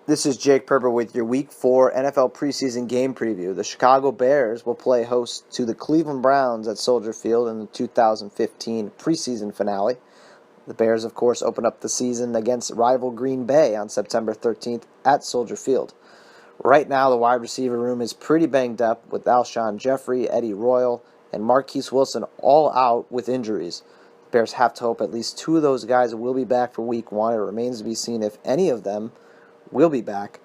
This is Jake Perper with your Week 4 NFL preseason game preview. The Chicago Bears will play host to the Cleveland Browns at Soldier Field in the 2015 preseason finale. The Bears, of course, open up the season against rival Green Bay on September 13th at Soldier Field. Right now, the wide receiver room is pretty banged up with Alshon Jeffrey, Eddie Royal, and Marquise Wilson all out with injuries. The Bears have to hope at least two of those guys will be back for Week 1. It remains to be seen if any of them will be back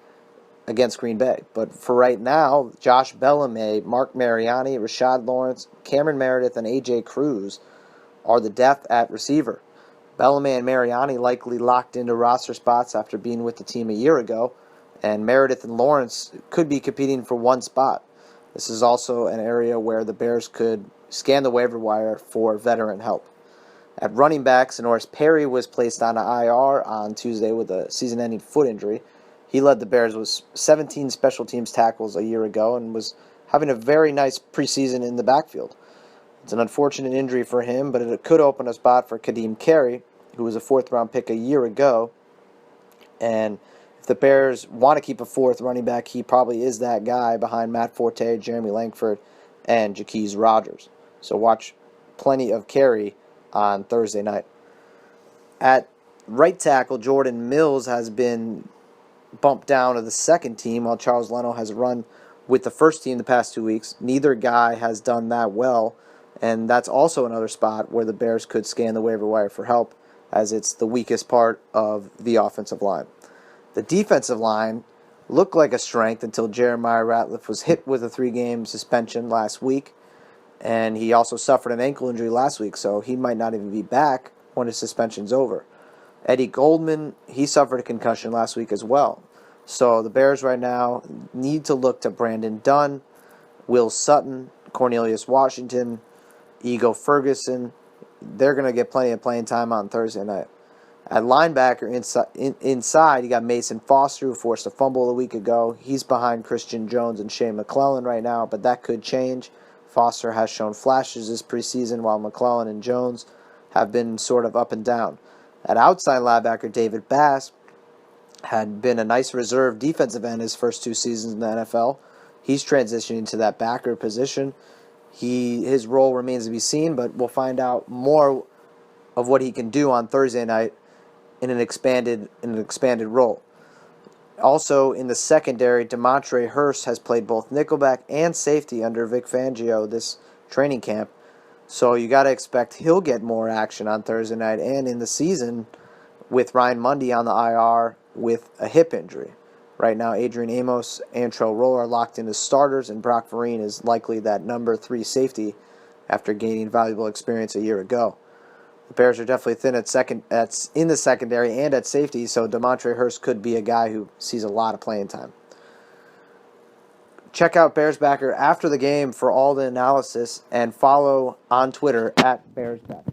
against Green Bay. But for right now, Josh Bellamy, Mark Mariani, Rashad Lawrence, Cameron Meredith, and A.J. Cruz are the depth at receiver. Bellamy and Mariani likely locked into roster spots after being with the team a year ago, and Meredith and Lawrence could be competing for one spot. This is also an area where the Bears could scan the waiver wire for veteran help. At running back, Sonoris Perry was placed on IR on Tuesday with a season-ending foot injury. He led the Bears with 17 special teams tackles a year ago and was having a very nice preseason in the backfield. It's an unfortunate injury for him, but it could open a spot for Kadeem Carey, who was a fourth-round pick a year ago. And if the Bears want to keep a fourth running back, he probably is that guy behind Matt Forte, Jeremy Langford, and Jaquez Rogers. So watch plenty of Carey on Thursday night. At right tackle, Jordan Mills has been bumped down to the second team while Charles Leno has run with the first team the past 2 weeks. Neither guy has done that well, and that's also another spot where the Bears could scan the waiver wire for help, as it's the weakest part of the offensive line. The defensive line looked like a strength until Jeremiah Ratliff was hit with a 3-game suspension last week, and he also suffered an ankle injury last week, so he might not even be back when his suspension's over. Eddie Goldman, he suffered a concussion last week as well. So the Bears right now need to look to Brandon Dunn, Will Sutton, Cornelius Washington, Ego Ferguson. They're going to get plenty of playing time on Thursday night. At linebacker inside, you got Mason Foster, who forced a fumble a week ago. He's behind Christian Jones and Shane McClellan right now, but that could change. Foster has shown flashes this preseason, while McClellan and Jones have been sort of up and down. At outside linebacker, David Bass had been a nice reserve defensive end his first 2 seasons in the NFL. He's transitioning to that backer position. His role remains to be seen, but we'll find out more of what he can do on Thursday night in an expanded role. Also in the secondary, Demontre Hurst has played both nickelback and safety under Vic Fangio this training camp. So you got to expect he'll get more action on Thursday night and in the season, with Ryan Mundy on the IR with a hip injury. Right now, Adrian Amos and Trell Roller are locked into starters, and Brock Vereen is likely that number 3 safety after gaining valuable experience a year ago. The Bears are definitely thin in the secondary and at safety, so Demontre Hurst could be a guy who sees a lot of playing time. Check out Bears Backer after the game for all the analysis, and follow on Twitter at Bears Backer.